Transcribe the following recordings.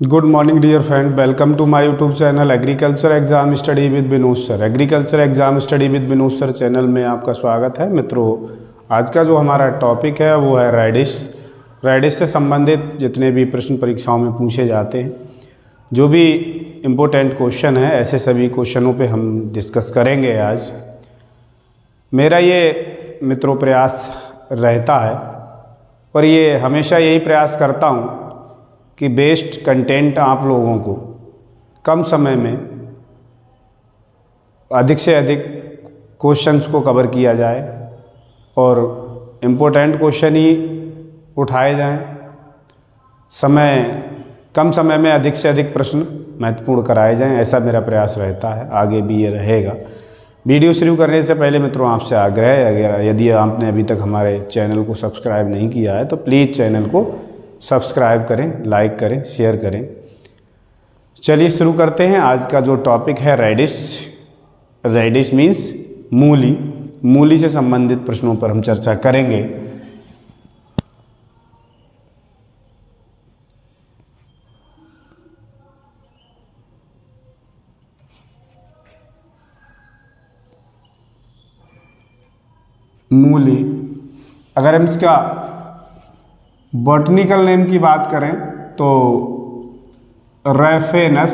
Good morning dear friend, welcome to my YouTube channel agriculture exam study with Vinod sir. Agriculture exam study with Vinod sir channel में आपका स्वागत है। मित्रों, आज का जो हमारा टॉपिक है वो है रेडिश। रेडिश से संबंधित जितने भी प्रश्न परीक्षाओं में पूछे जाते हैं, जो भी इम्पोर्टेंट क्वेश्चन है, ऐसे सभी क्वेश्चनों पे हम डिस्कस करेंगे आज। मेरा ये मित्रों प्रयास रहता है और ये हमेशा यही प्रयास करता हूँ कि बेस्ट कंटेंट आप लोगों को कम समय में अधिक से अधिक क्वेश्चंस को कवर किया जाए और इम्पोर्टेंट क्वेश्चन ही उठाए जाएं। कम समय में अधिक से अधिक प्रश्न महत्वपूर्ण कराए जाएं, ऐसा मेरा प्रयास रहता है, आगे भी ये रहेगा। वीडियो शुरू करने से पहले मित्रों आपसे आग्रह है, अगर यदि आपने अभी तक हमारे चैनल को सब्सक्राइब नहीं किया है तो प्लीज़ चैनल को सब्सक्राइब करें, लाइक करें, शेयर करें। चलिए शुरू करते हैं। आज का जो टॉपिक है रेडिश। रेडिश मीन्स मूली। मूली से संबंधित प्रश्नों पर हम चर्चा करेंगे। मूली, अगर हम इसका बॉटनिकल नेम की बात करें तो रैफेनस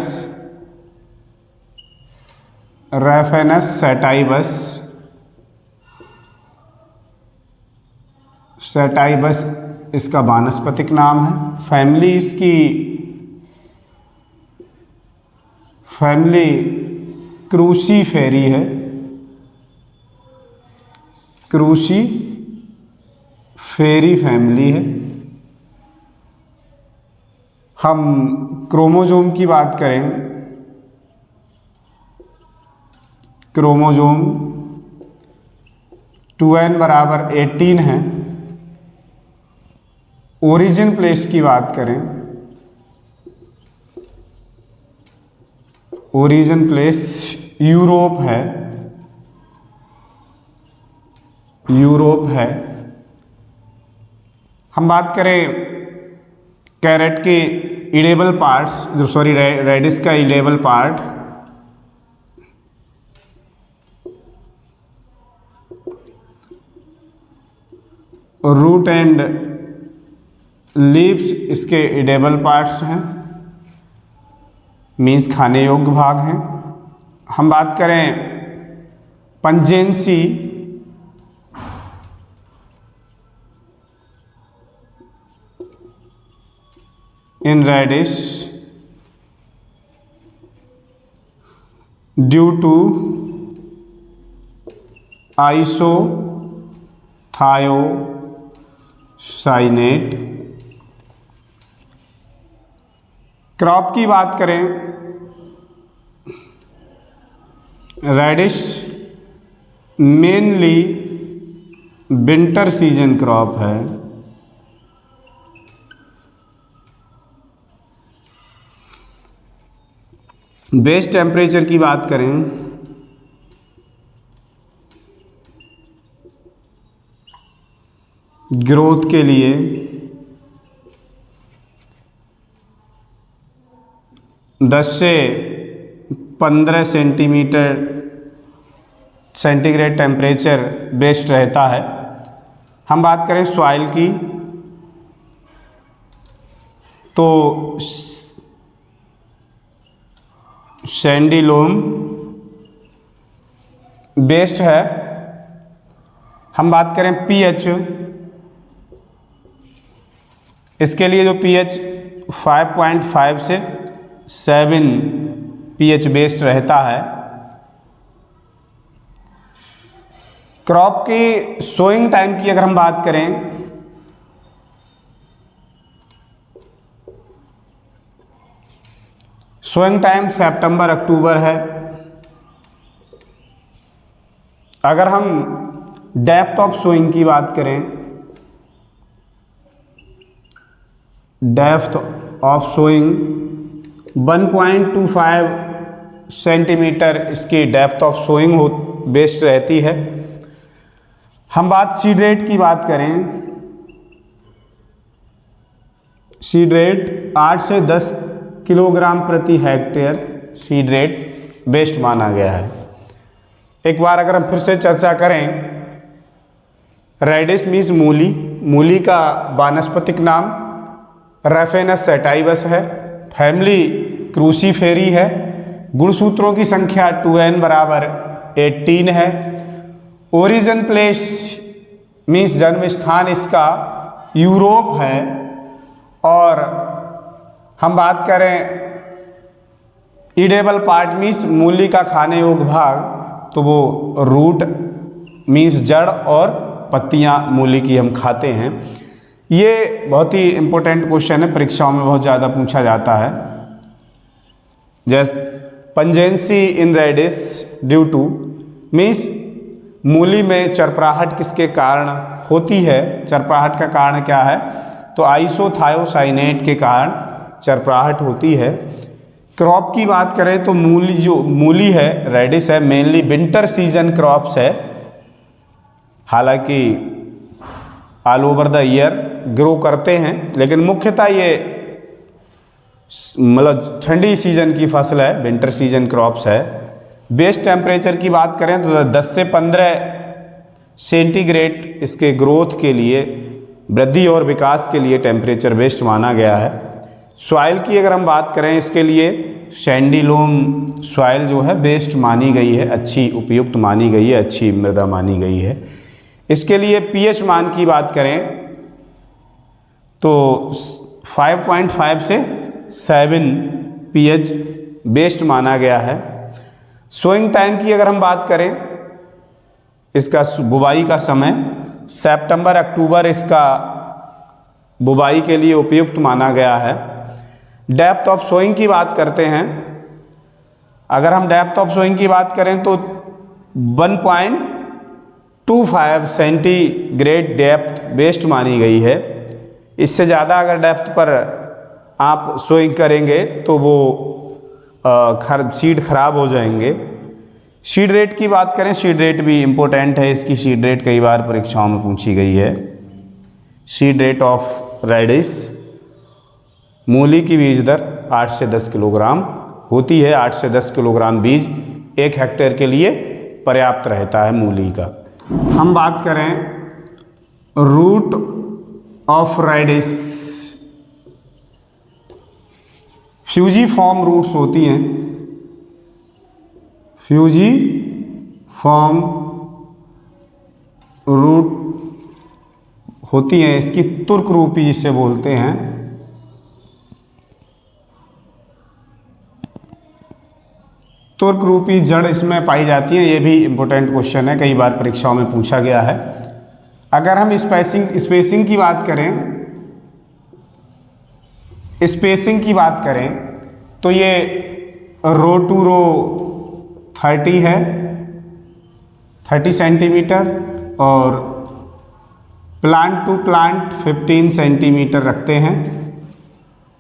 सैटाइबस इसका वानस्पतिक नाम है। फैमिली क्रूसीफेरी है। क्रूसीफेरी फैमिली है। हम क्रोमोसोम की बात करें, क्रोमोसोम 2n बराबर 18 है। ओरिजिन प्लेस की बात करें, ओरिजिन प्लेस यूरोप है। हम बात करें कैरेट के इडेबल पार्ट्स, रेडिश का edible part, root and leaves इसके इडेबल पार्ट्स हैं, मीन्स खाने योग्य भाग हैं। हम बात करें pungency, in radish due to isothiocyanate। Crop की बात करें, radish mainly winter season crop है। बेस्ट टेम्परेचर की बात करें, ग्रोथ के लिए 10 से 15 सेंटीग्रेड टेम्परेचर बेस्ट रहता है। हम बात करें सॉइल की तो सैंडी लोम बेस्ट है। हम बात करें पीएच, इसके लिए जो पीएच 5.5 से 7 पीएच बेस्ट रहता है। क्रॉप की सोइंग टाइम की अगर हम बात करें, सोइंग टाइम सितंबर अक्टूबर है। अगर हम डेप्थ ऑफ सोइंग की बात करें, डेप्थ ऑफ सोइंग 1.25 सेंटीमीटर इसकी डेप्थ ऑफ सोइंग बेस्ट रहती है। हम बात सीड रेट की बात करें, सीड रेट 8 से 10 किलोग्राम प्रति हेक्टेयर सीड रेट बेस्ट माना गया है। एक बार अगर हम फिर से चर्चा करें, रेडिस मीन्स मूली, मूली का वानस्पतिक नाम रेफेनस सैटाइवस है, फैमिली क्रूसीफेरी है, गुणसूत्रों की संख्या 2n बराबर 18 है, ओरिजिन प्लेस मीन्स जन्म स्थान इसका यूरोप है, और हम बात करें ईडेबल पार्ट मीन्स मूली का खाने योग्य भाग, तो वो रूट मीन्स जड़ और पत्तियां मूली की हम खाते हैं। ये बहुत ही इम्पोर्टेंट क्वेश्चन है, परीक्षाओं में बहुत ज़्यादा पूछा जाता है। जैसे पंजेंसी इन रेडिस ड्यू टू मीन्स मूली में चरपराहट किसके कारण होती है, चरपराहट का कारण क्या है, तो आइसोथायोसाइनेट के कारण चरपराहट होती है। क्रॉप की बात करें तो मूली है, रेडिस है, मेनली विंटर सीजन क्रॉप्स है, हालांकि all over the year grow करते हैं, लेकिन मुख्यतः ये मतलब ठंडी सीजन की फसल है, विंटर सीजन क्रॉप्स है। बेस्ट टेम्परेचर की बात करें तो 10 से 15 सेंटीग्रेड इसके ग्रोथ के लिए, वृद्धि और विकास के लिए टेम्परेचर बेस्ट माना गया है। सॉइल की अगर हम बात करें, इसके लिए सैंडी लोम सॉइल जो है बेस्ट मानी गई है, अच्छी उपयुक्त मानी गई है, अच्छी मृदा मानी गई है। इसके लिए पीएच मान की बात करें तो 5.5 से 7 पीएच बेस्ट माना गया है। सोइंग टाइम की अगर हम बात करें, इसका बुवाई का समय सितंबर अक्टूबर इसका बुवाई के लिए उपयुक्त माना गया है। डेप्थ ऑफ सोइंग की बात करते हैं, अगर हम डेप्थ ऑफ सोइंग की बात करें तो 1.25 सेंटीग्रेड डेप्थ बेस्ट मानी गई है। इससे ज़्यादा अगर डेप्थ पर आप सोइंग करेंगे तो वो सीड खराब हो जाएंगे। सीड रेट की बात करें, सीड रेट भी इम्पोर्टेंट है, इसकी सीड रेट कई बार परीक्षाओं में पूछी गई है। सीड रेट ऑफ रेडिस, मूली की बीज दर 8 से 10 किलोग्राम होती है। 8 से 10 किलोग्राम बीज 1 हेक्टेयर के लिए पर्याप्त रहता है मूली का। हम बात करें root of radish, fusiform roots होती हैं, फ्यूजीफॉर्म रूट होती हैं, इसकी तुर्क रूपी जिसे बोलते हैं। तुर्क रूपी जड़ इसमें पाई जाती है, ये भी इम्पोर्टेंट क्वेश्चन है, कई बार परीक्षाओं में पूछा गया है। अगर हम स्पेसिंग की बात करें, स्पेसिंग की बात करें तो ये रो टू रो 30 है, 30 सेंटीमीटर, और प्लांट टू प्लांट 15 सेंटीमीटर रखते हैं।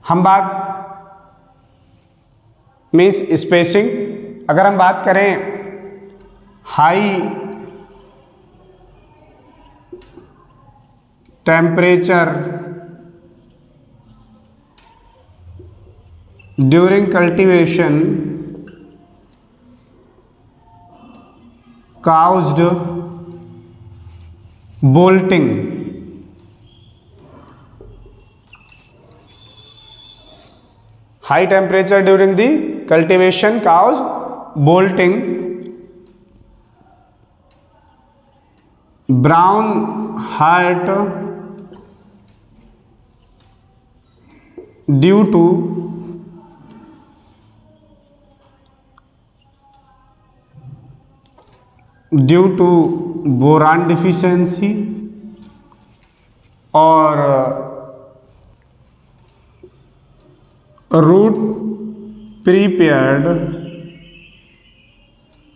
हम बात मीन्स स्पेसिंग, अगर हम बात करें high temperature during cultivation caused bolting, high temperature during the cultivation caused bolting, brown heart due to boron deficiency, और root prepared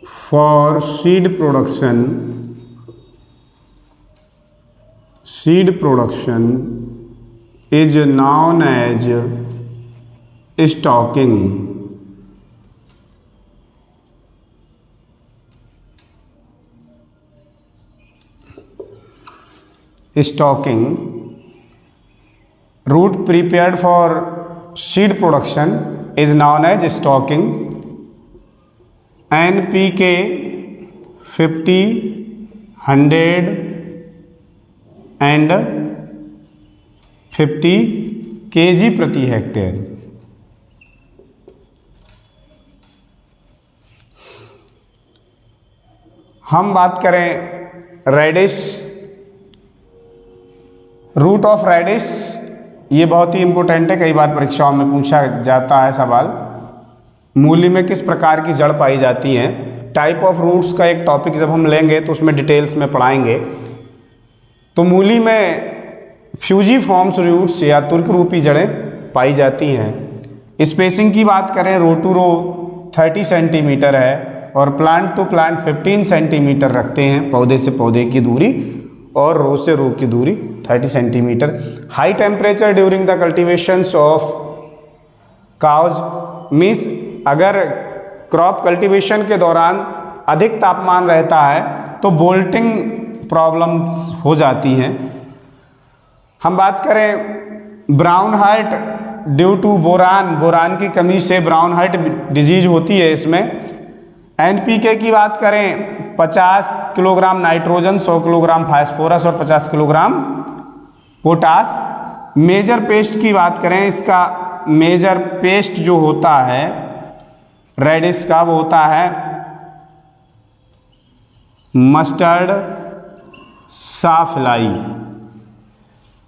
for seed production is known as stocking. root prepared for seed production is known as stocking. NPK 50, 100 and 50 kg प्रति hectare. हम बात करें reddish, root of reddish, ये बहुत ही important है, कई बार परीक्षाओं में पूछा जाता है सवाल। मूली में किस प्रकार की जड़ पाई जाती हैं। टाइप ऑफ रूट्स का एक टॉपिक जब हम लेंगे तो उसमें डिटेल्स में पढ़ाएंगे। तो मूली में फ्यूजीफॉर्म्स रूट्स या तुर्क रूपी जड़ें पाई जाती हैं। स्पेसिंग की बात करें, रो टू रो 30 सेंटीमीटर है और प्लांट टू प्लांट 15 सेंटीमीटर रखते हैं, पौधे से पौधे की दूरी, और रो से रो की दूरी 30 centimetre. High temperature during the cultivations of causes means अगर क्रॉप कल्टीवेशन के दौरान अधिक तापमान रहता है तो बोल्टिंग प्रॉब्लम्स हो जाती हैं। हम बात करें brown heart due to boron, boron की कमी से ब्राउन हार्ट डिजीज होती है इसमें। NPK की बात करें 50 किलोग्राम नाइट्रोजन, 100 किलोग्राम फास्फोरस और 50 किलोग्राम पोटास। मेजर पेस्ट की बात करें, इसका मेजर पेस्ट जो होता है रेडिश का वो होता है मस्टर्ड साफ्लाई।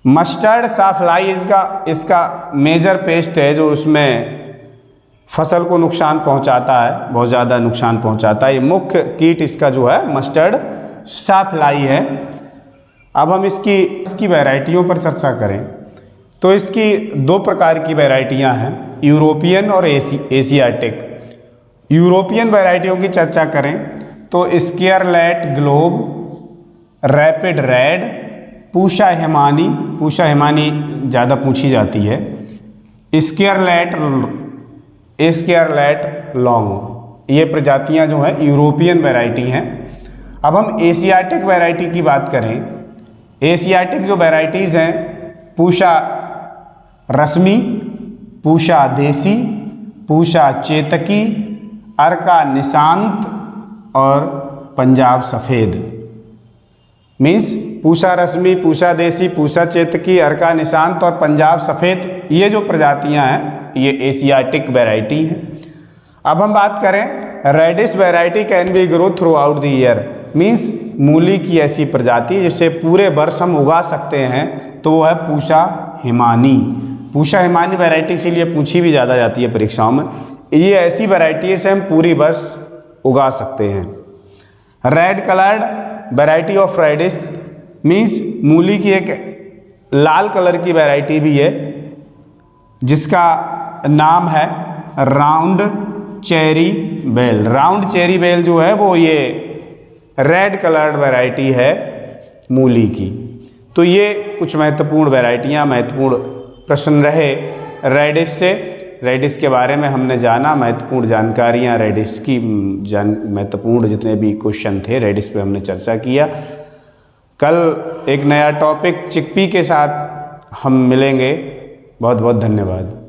मस्टर्ड साफ्लाई इसका मेजर पेस्ट है जो उसमें फसल को नुकसान पहुंचाता है, बहुत ज़्यादा नुकसान पहुंचाता है। ये मुख्य कीट इसका जो है मस्टर्ड साफ्लाई है। अब हम इसकी वैरायटियों पर चर्चा करें तो इसकी दो प्रकार की वैरायटियां हैं, यूरोपियन और एशियाटिक। यूरोपियन वैरायटियों की चर्चा करें तो स्केरलेट ग्लोब, रैपिड रेड, पूषा हेमानी, पूषा हेमानी ज़्यादा पूछी जाती है, स्केरलेट लॉन्ग, ये प्रजातियां जो हैं यूरोपियन वैरायटी हैं। अब हम एशियाटिक वैरायटी की बात करें, एशियाटिक जो वैरायटीज़ हैं पूषा रश्मि, पूषा देसी, पूषा चेतकी, अर्का निशांत और पंजाब सफ़ेद। मीन्स पूषा रश्मि, पूषा देसी, पूषा चेतकी, अर्का निशांत और पंजाब सफ़ेद, ये जो प्रजातियां हैं ये एशियाटिक वैरायटी हैं। अब हम बात करें radish variety can be grow throughout the year. Means मूली की ऐसी प्रजाति जिसे पूरे वर्ष हम उगा सकते हैं तो वो है पूषा हिमानी। पूषा हिमानी वैरायटी इसीलिए पूछी भी ज़्यादा जाती है परीक्षाओं में। ये ऐसी वैरायटी है जिसे हम पूरी वर्ष उगा सकते हैं। Red coloured variety of radish means मूली की एक लाल कलर की वैरायटी भी है जिसका नाम है round cherry belle. Round cherry belle जो है वो ये रेड कलर्ड वैरायटी है मूली की। तो ये कुछ महत्वपूर्ण वैरायटियाँ, महत्वपूर्ण प्रश्न रहे रेडिश से। रेडिश के बारे में हमने जाना, महत्वपूर्ण जानकारियाँ रेडिश की, महत्वपूर्ण जितने भी क्वेश्चन थे रेडिश पे हमने चर्चा किया। कल एक नया टॉपिक चिकपी के साथ हम मिलेंगे। बहुत बहुत धन्यवाद।